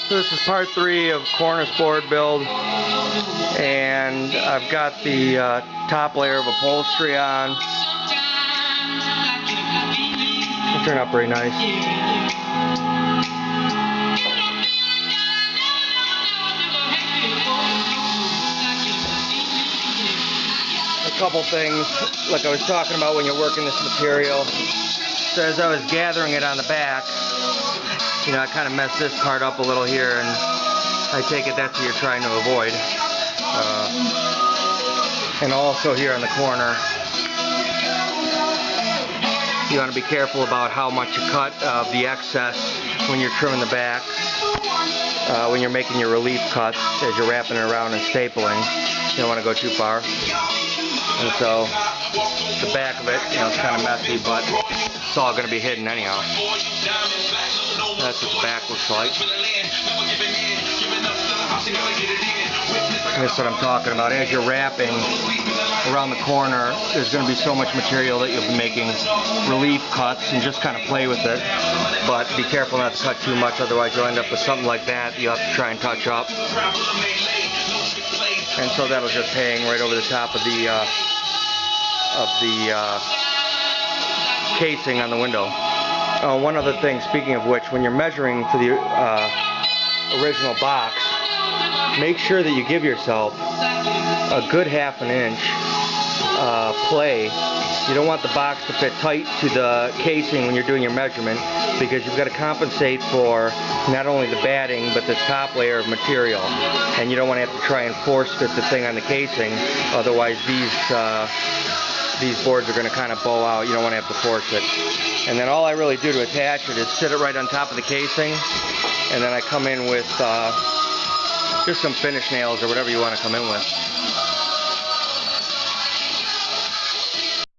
So this is part 3 of Cornice board build, and I've got the top layer of upholstery on. It'll turn out pretty nice. A couple things, like I was talking about when you're working this material. So as I was gathering it on the back, you know, I kind of messed this part up a little here, and I take it that's what you're trying to avoid. And also here on the corner, you want to be careful about how much you cut of the excess when you're trimming the back, when you're making your relief cuts as you're wrapping it around and stapling. You don't want to go too far. And so the back of it, you know, it's kind of messy, but it's all going to be hidden anyhow. That's what the back looks like. That's what I'm talking about. As you're wrapping around the corner, there's going to be so much material that you'll be making relief cuts, and just kind of play with it. But be careful not to cut too much, otherwise you'll end up with something like that you'll have to try and touch up. And so that'll just hang right over the top of the casing on the window. One other thing, speaking of which, when you're measuring for the original box, make sure that you give yourself a good ½ inch play. You don't want the box to fit tight to the casing when you're doing your measurement, because you've got to compensate for not only the batting but this top layer of material, and you don't want to have to try and force fit the thing on the casing, otherwise these boards are going to kind of bow out. You don't want to have to force it. And then all I really do to attach it is sit it right on top of the casing, and then I come in with just some finish nails or whatever you want to come in with.